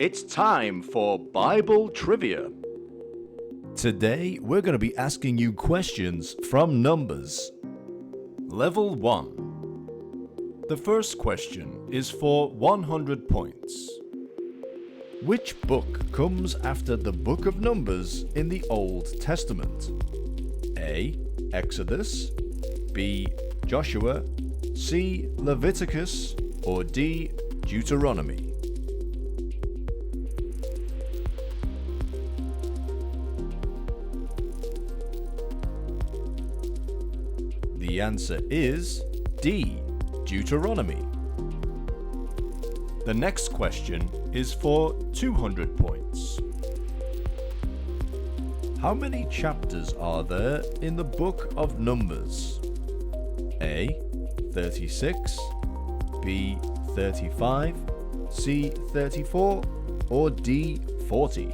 It's time for Bible Trivia. Today, we're going to be asking you questions from Numbers. Level 1. The first question is for 100 points. Which book comes after the book of Numbers in the Old Testament? A. Exodus, B. Joshua, C. Leviticus, or D. Deuteronomy? The answer is D. Deuteronomy. The next question is for 200 points. How many chapters are there in the book of Numbers? A. 36, B. 35, C. 34, or D. 40?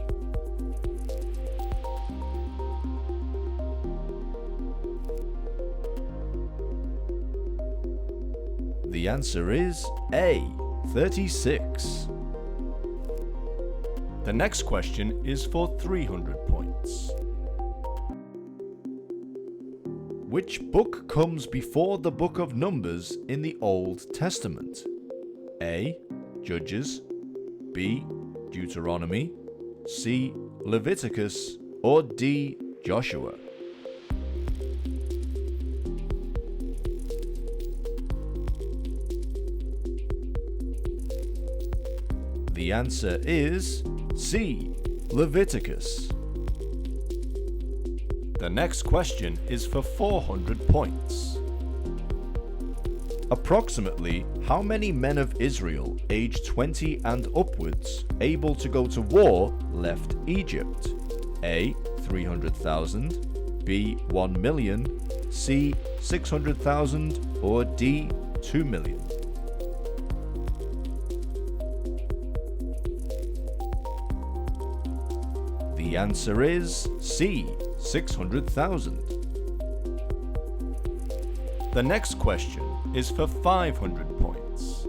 The answer is A. 36. The next question is for 300 points. Which book comes before the book of Numbers in the Old Testament? A. Judges, B. Deuteronomy, C. Leviticus, or D. Joshua? The answer is C. Leviticus. The next question is for 400 points. Approximately how many men of Israel aged 20 and upwards able to go to war left Egypt? A. 300,000, B. 1 million, C. 600,000, or D. 2 million? The answer is C. 600,000. The next question is for 500 points.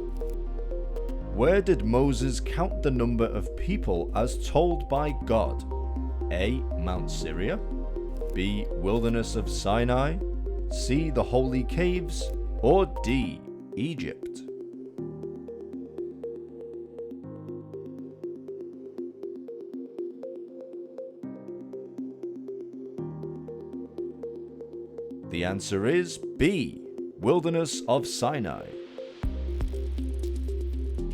Where did Moses count the number of people as told by God? A. Mount Syria, B. Wilderness of Sinai, C. The Holy Caves, or D. Egypt? The answer is B. Wilderness of Sinai.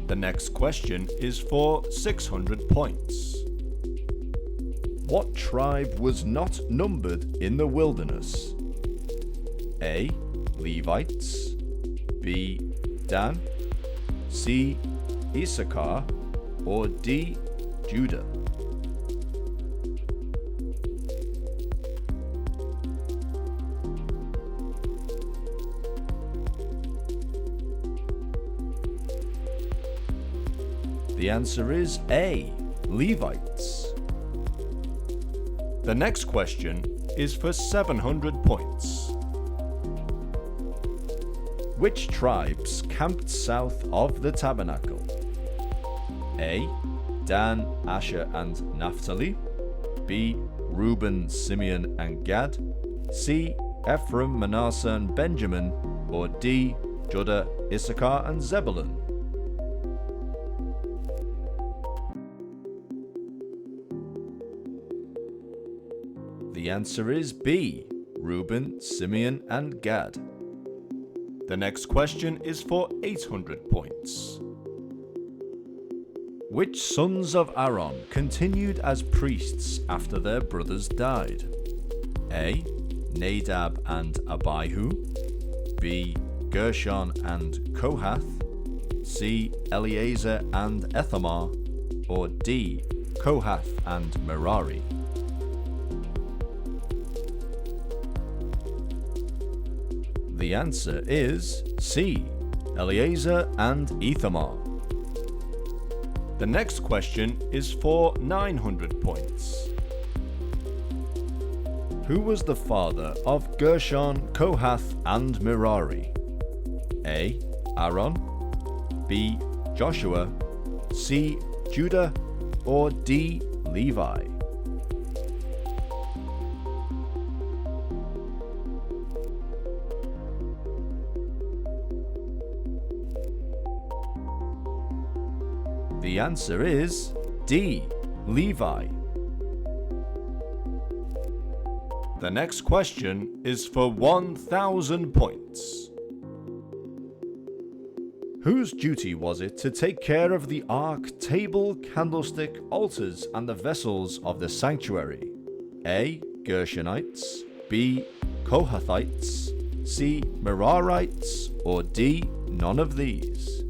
The next question is for 600 points. What tribe was not numbered in the wilderness? A. Levites, B. Dan, C. Issachar, or D. Judah? The answer is A. Levites. The next question is for 700 points. Which tribes camped south of the tabernacle? A. Dan, Asher, and Naphtali, B. Reuben, Simeon, and Gad, C. Ephraim, Manasseh, and Benjamin, or D. Judah, Issachar, and Zebulun? The answer is B. Reuben, Simeon, and Gad. The next question is for 800 points. Which sons of Aaron continued as priests after their brothers died? A. Nadab and Abihu, B. Gershon and Kohath, C. Eleazar and Ithamar, or D. Kohath and Merari? The answer is C. Eleazar and Ithamar. The next question is for 900 points. Who was the father of Gershon, Kohath, and Merari? A. Aaron, B. Joshua, C. Judah, or D. Levi? The answer is D. Levi. The next question is for 1,000 points. Whose duty was it to take care of the ark, table, candlestick, altars, and the vessels of the sanctuary? A. Gershonites, B. Kohathites, C. Merarites, or D. None of these?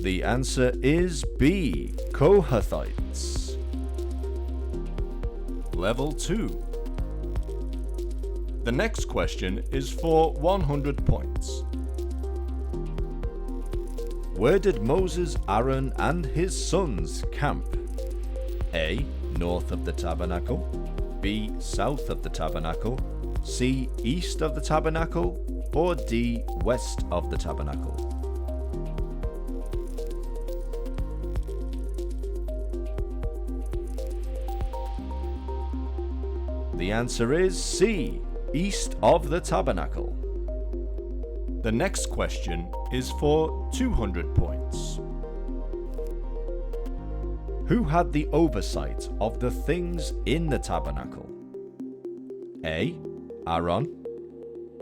The answer is B. Kohathites. Level 2. The next question is for 100 points. Where did Moses, Aaron, and his sons camp? A. North of the tabernacle, B. South of the tabernacle, C. East of the tabernacle, or D. West of the tabernacle? The answer is C. East of the tabernacle. The next question is for 200 points. Who had the oversight of the things in the tabernacle? A. Aaron,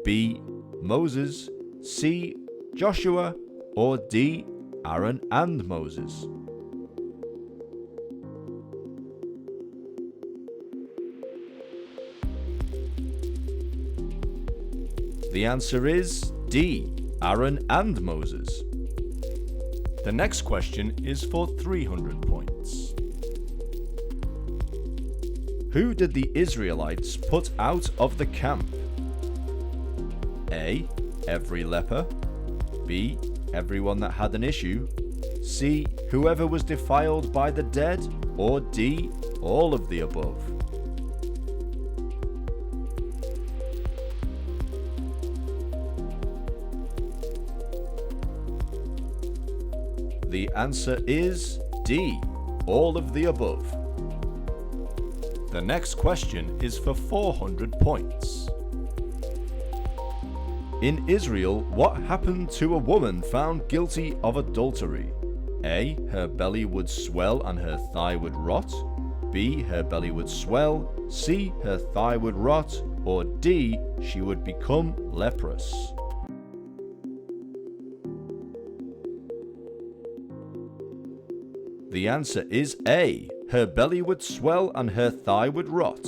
B. Moses, C. Joshua, or D. Aaron and Moses? The answer is D. Aaron and Moses. The next question is for 300 points. Who did the Israelites put out of the camp? A. Every leper, B. Everyone that had an issue, C. Whoever was defiled by the dead, or D. All of the above? The answer is D. All of the above. The next question is for 400 points. In Israel, what happened to a woman found guilty of adultery? A. Her belly would swell and her thigh would rot, B. Her belly would swell, C. Her thigh would rot, or D. She would become leprous? The answer is A. Her belly would swell and her thigh would rot.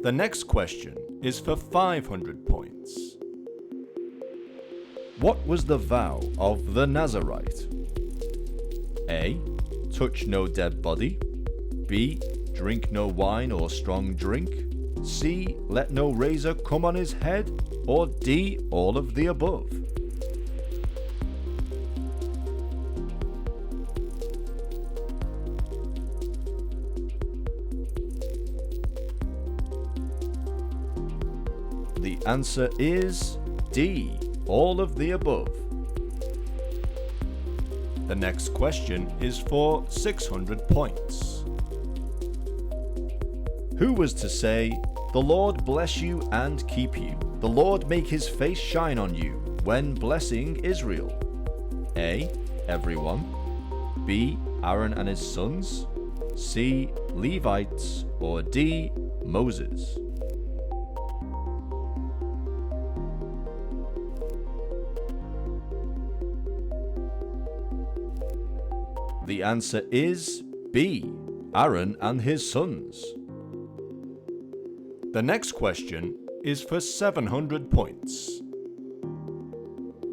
The next question is for 500 points. What was the vow of the Nazarite? A. Touch no dead body, B. Drink no wine or strong drink, C. Let no razor come on his head, or D. All of the above? The answer is D. All of the above. The next question is for 600 points. Who was to say, "The Lord bless you and keep you, the Lord make his face shine on you," when blessing Israel? A. Everyone, B. Aaron and his sons, C. Levites, or D. Moses? The answer is B. Aaron and his sons. The next question is for 700 points.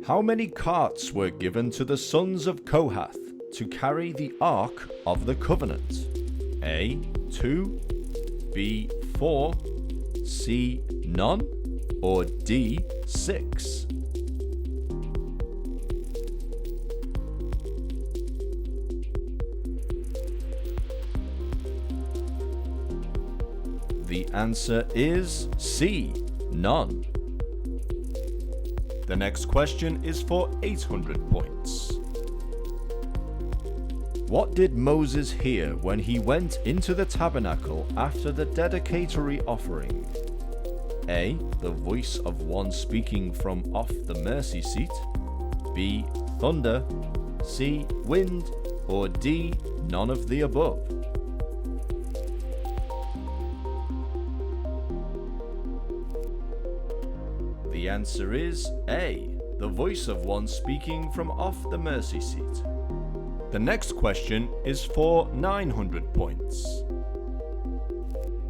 How many carts were given to the sons of Kohath to carry the Ark of the Covenant? A. 2, B. 4, C. None, or D. 6? The answer is C. None. The next question is for 800 points. What did Moses hear when he went into the tabernacle after the dedicatory offering? A. The voice of one speaking from off the mercy seat. B. Thunder. C. Wind. Or D. None of the above. The answer is A. The voice of one speaking from off the mercy seat. The next question is for 900 points.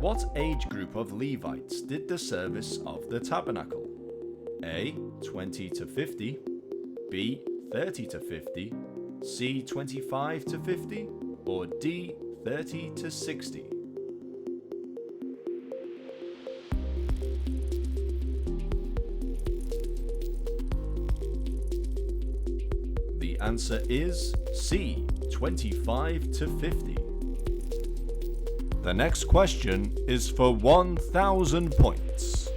What age group of Levites did the service of the tabernacle? A. 20 to 50. B. 30 to 50. C. 25 to 50. Or D. 30 to 60. The answer is C. 25 to 50. The next question is for 1,000 points.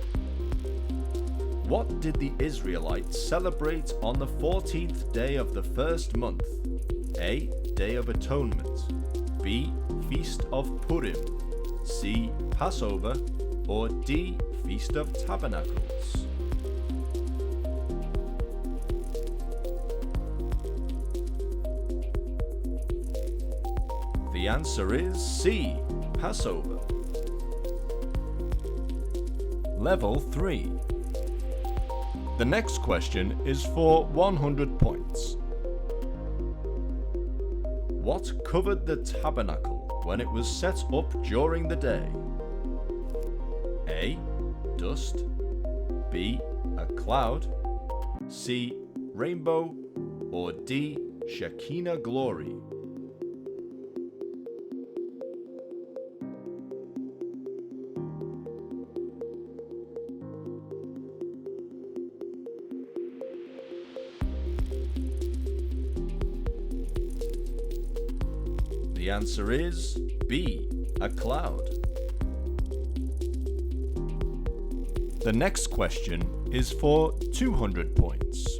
What did the Israelites celebrate on the 14th day of the first month? A. Day of Atonement. B. Feast of Purim. C. Passover. Or D. Feast of Tabernacles. The answer is C. Passover. Level 3. The next question is for 100 points. What covered the tabernacle when it was set up during the day? A. Dust. B. A cloud. C. Rainbow. Or D. Shekinah glory. The answer is B. A cloud. The next question is for 200 points.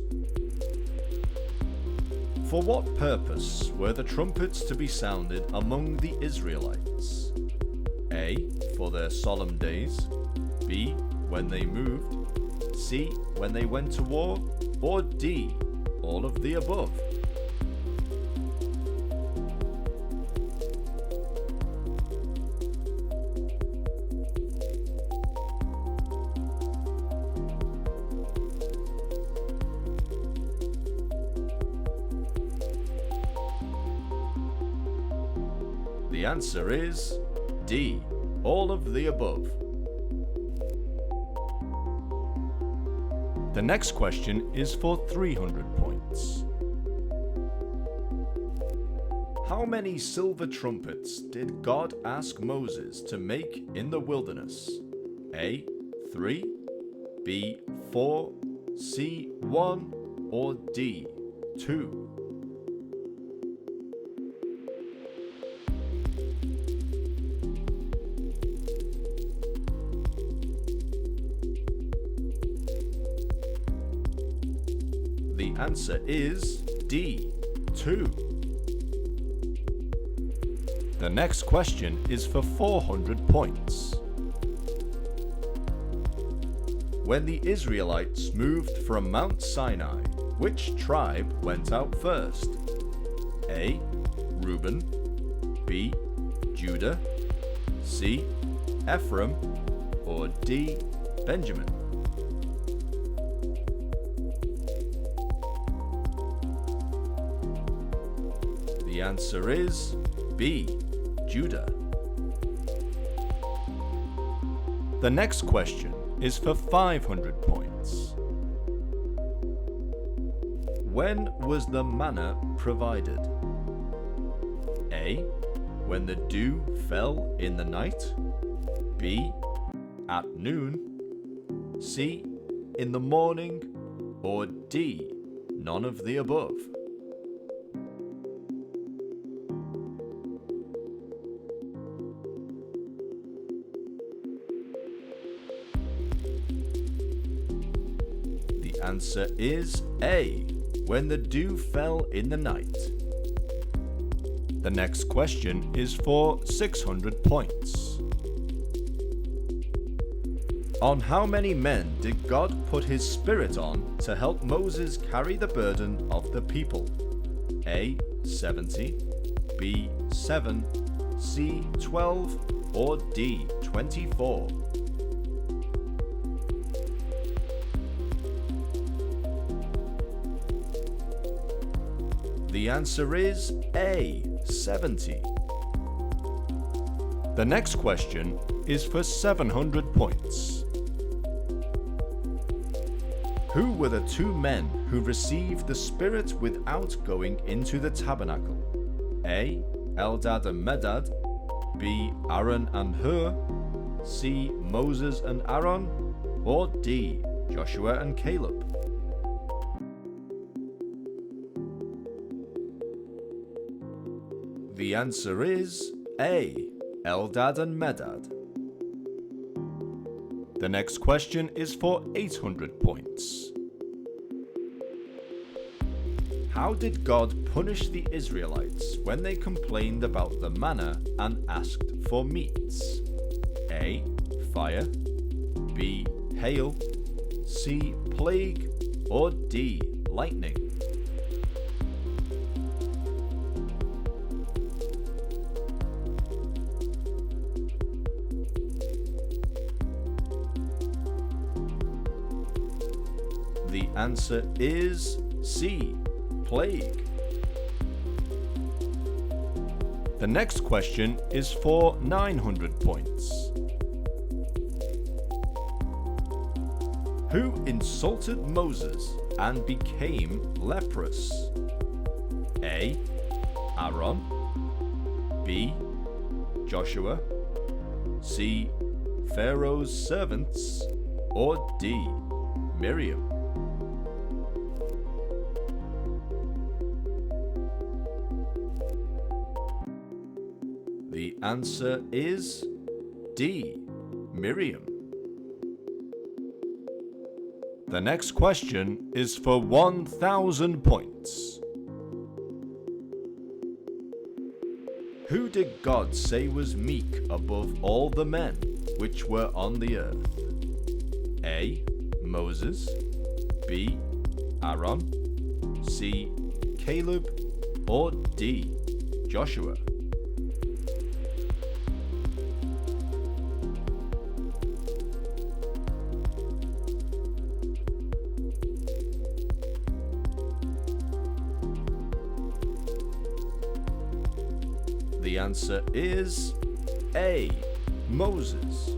For what purpose were the trumpets to be sounded among the Israelites? A. For their solemn days. B. When they moved. C. When they went to war. Or D. All of the above. The answer is D. All of the above. The next question is for 300 points. How many silver trumpets did God ask Moses to make in the wilderness? A. 3. B. 4. C. 1. Or D. 2. The answer is D. 2. The next question is for 400 points. When the Israelites moved from Mount Sinai, which tribe went out first? A. Reuben. B. Judah. C. Ephraim. Or D. Benjamin. The answer is B. Judah. The next question is for 500 points. When was the manna provided? A. When the dew fell in the night. B. At noon. C. In the morning. Or D. None of the above. The answer is A. When the dew fell in the night. The next question is for 600 points. On how many men did God put his spirit on to help Moses carry the burden of the people? A. 70, B. 7, C. 12, or D. 24? The answer is A. 70. The next question is for 700 points. Who were the two men who received the Spirit without going into the tabernacle? A. Eldad and Medad, B. Aaron and Hur, C. Moses and Aaron, or D. Joshua and Caleb? The answer is A. Eldad and Medad. The next question is for 800 points. How did God punish the Israelites when they complained about the manna and asked for meats? A. Fire, B. Hail, C. Plague, or D. Lightning? The answer is C. Plague. The next question is for 900 points. Who insulted Moses and became leprous? A. Aaron, B. Joshua, C. Pharaoh's servants, or D. Miriam? The answer is D. Miriam. The next question is for 1,000 points. Who did God say was meek above all the men which were on the earth? A. Moses, B. Aaron, C. Caleb, or D. Joshua? The answer is A. Moses.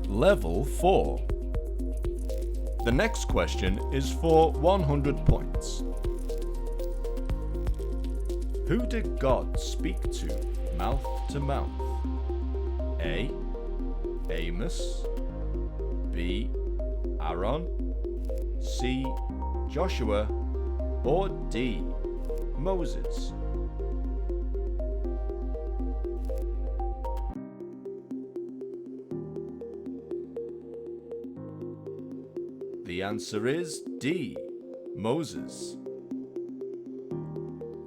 Level 4. The next question is for 100 points. Who did God speak to mouth? A. Amos, B. Aaron, C. Joshua, or D. Moses? The answer is D. Moses.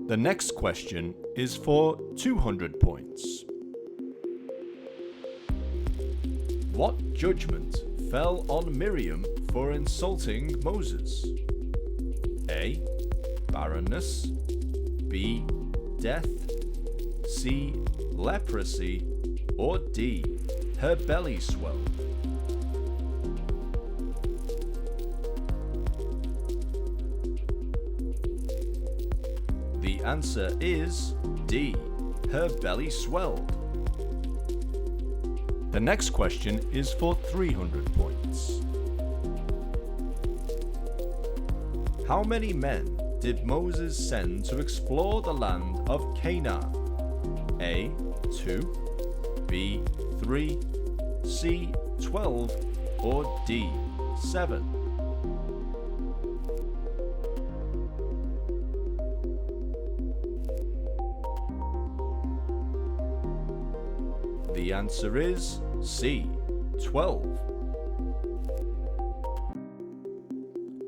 The next question is for 200 points. What judgment fell on Miriam for insulting Moses? A. Barrenness, B. Death, C. Leprosy, or D. Her belly swelled? The answer is D. Her belly swelled. The next question is for 300 points. How many men did Moses send to explore the land of Canaan? A. 2, B. 3, C. 12, or D. 7? The answer is C. 12.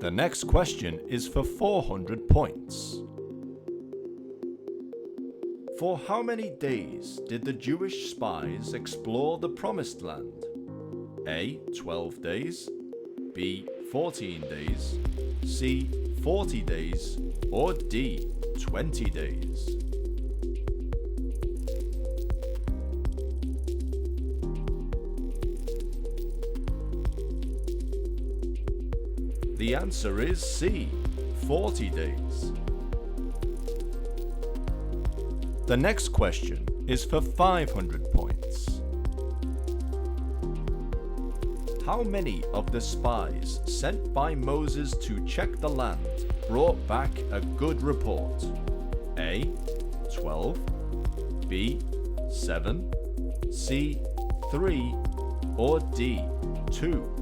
The next question is for 400 points. For how many days did the Jewish spies explore the Promised Land? A. 12 days, B. 14 days, C. 40 days, or D. 20 days? The answer is C. 40 days. The next question is for 500 points. How many of the spies sent by Moses to check the land brought back a good report? A. 12, B. 7, C. 3, or D. 2?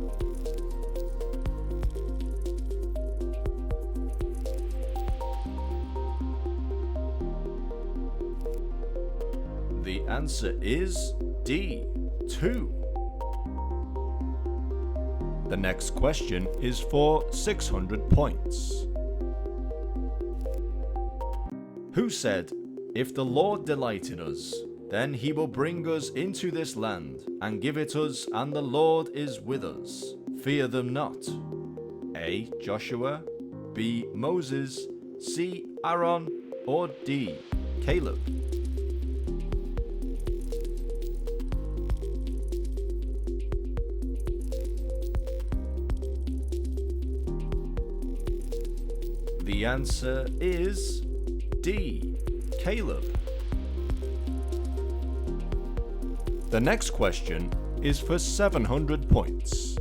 The answer is D. 2. The next question is for 600 points. Who said, "If the Lord delight in us, then he will bring us into this land and give it us, and the Lord is with us. Fear them not"? A. Joshua, B. Moses, C. Aaron, or D. Caleb? The answer is D. Caleb. The next question is for 700 points.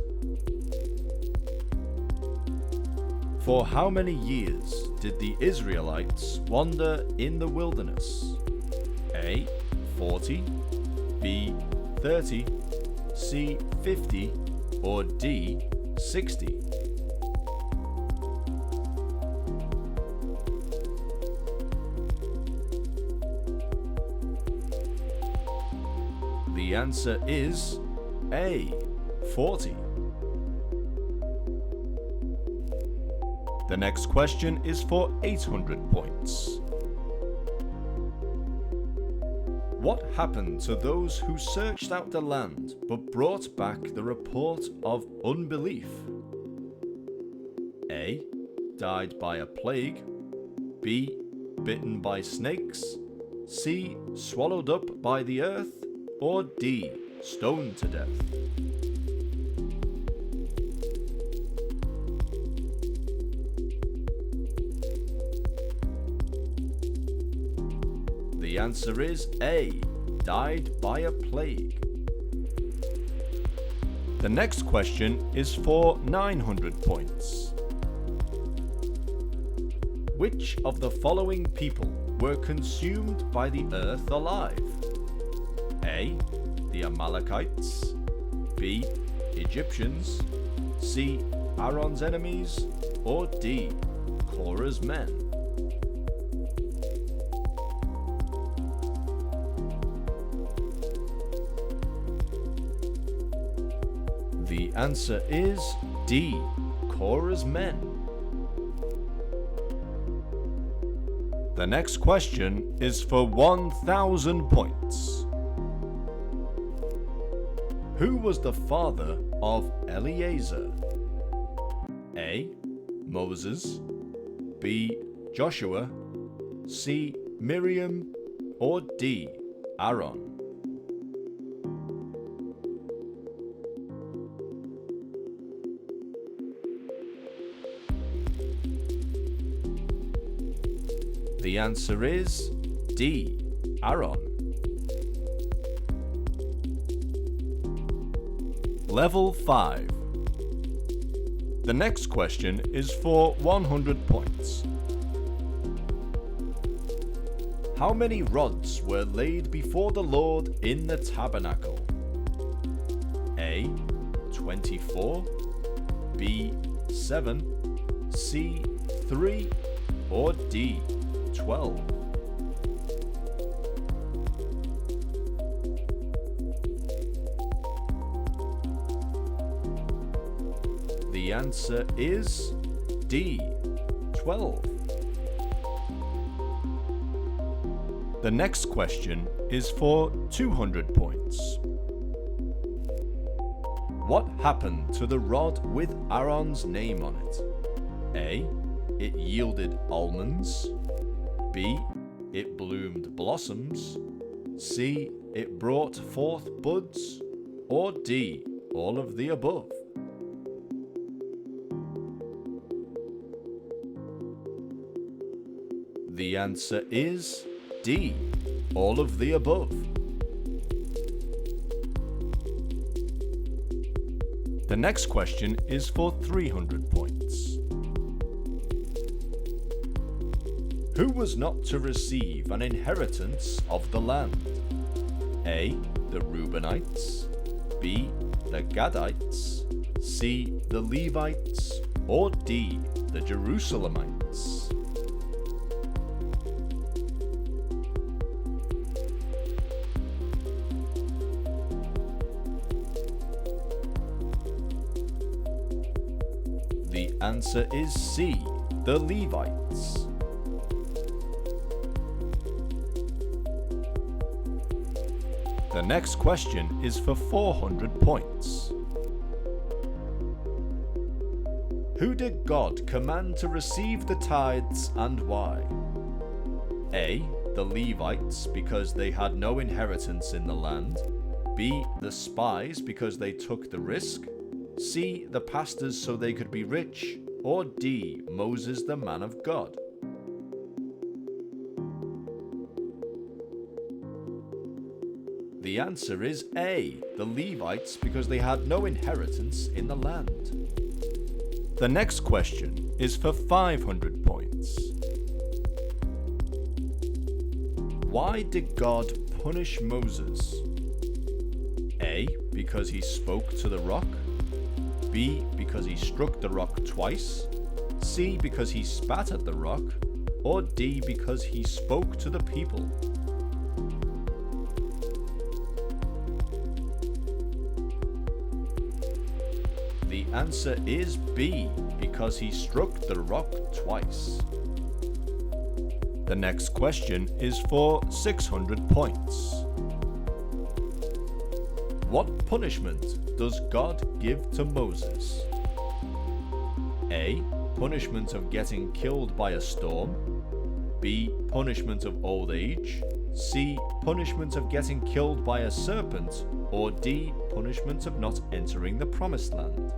For how many years did the Israelites wander in the wilderness? A. 40, B. 30, C. 50, or D. 60? The answer is A. 40. The next question is for 800 points. What happened to those who searched out the land but brought back the report of unbelief? A. Died by a plague, B. Bitten by snakes, C. Swallowed up by the earth, or D. Stoned to death? The answer is A. Died by a plague. The next question is for 900 points. Which of the following people were consumed by the earth alive? A. The Amalekites, B. Egyptians, C. Aaron's enemies, or D. Korah's men? The answer is D. Korah's men. The next question is for 1,000 points. Who was the father of Eleazar? A. Moses, B. Joshua, C. Miriam, or D. Aaron? The answer is D. Aaron. Level 5. The next question is for 100 points. How many rods were laid before the Lord in the tabernacle? A. 24, B. 7, C. 3, or D. 12? The answer is D. 12? The next question is for 200 points. What happened to the rod with Aaron's name on it? A. It yielded almonds. B. It bloomed blossoms. C. It brought forth buds. Or D. All of the above. The answer is D. All of the above. The next question is for 300 points. Who was not to receive an inheritance of the land? A. The Reubenites. B. The Gadites. C. The Levites. Or D. The Jerusalemites. The answer is C. The Levites. The next question is for 400 points. Who did God command to receive the tithes and why? A. The Levites, because they had no inheritance in the land. B. The spies, because they took the risk. C. The pastors, so they could be rich. Or D. Moses, the man of God. The answer is A. The Levites, because they had no inheritance in the land. The next question is for 500 points. Why did God punish Moses? A. Because he spoke to the rock. B. Because he struck the rock twice. C. Because he spat at the rock. Or D. Because he spoke to the people. The answer is B. Because he struck the rock twice. The next question is for 600 points. What punishment does God give to Moses? A. Punishment of getting killed by a storm. B. Punishment of old age. C. Punishment of getting killed by a serpent. Or D. Punishment of not entering the promised land.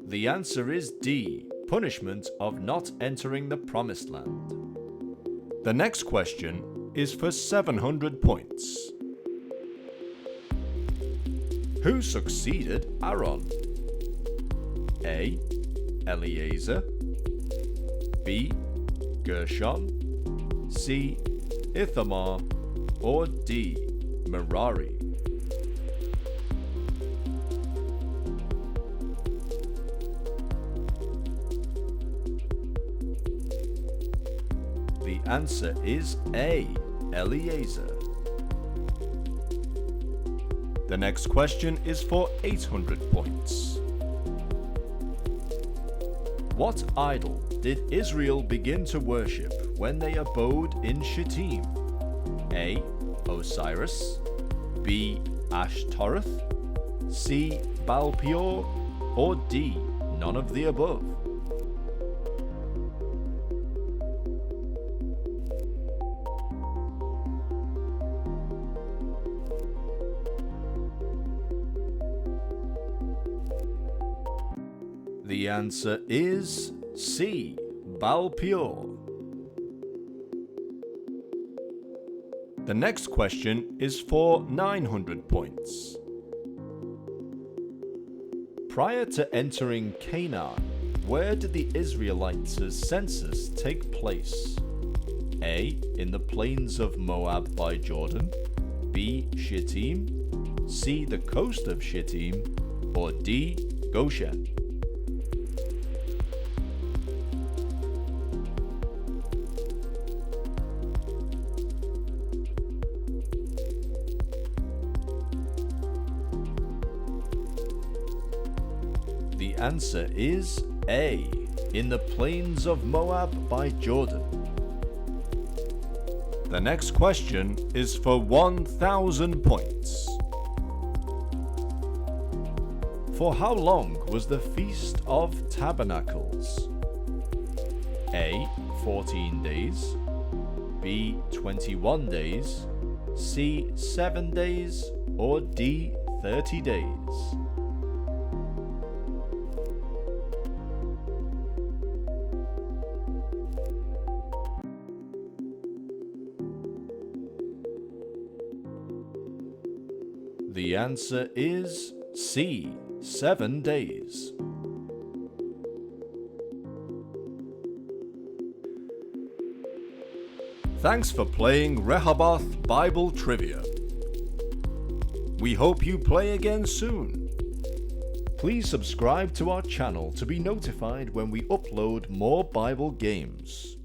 The answer is D. Punishment of not entering the promised land. The next question is for 700 points. Who succeeded Aaron? A. Eleazar. B. Gershon. C. Ithamar. Or D. Merari. The answer is A. Eleazar. The next question is for 800 points. What idol did Israel begin to worship when they abode in Shittim? A. Osiris. B. Ashtoreth. C. Baal-peor. Or D. None of the above. The answer is C. Baal-peor. The next question is for 900 points. Prior to entering Canaan, where did the Israelites' census take place? A. In the plains of Moab by Jordan. B. Shittim. C. The coast of Shittim. Or D. Goshen. answer is A. In the plains of Moab by Jordan. The next question is for 1,000 points. For how long was the Feast of Tabernacles? A. 14 days, B. 21 days, C. 7 days, or D. 30 days? The answer is C. 7 days. Thanks for playing Rehoboth Bible Trivia. We hope you play again soon. Please subscribe to our channel to be notified when we upload more Bible games.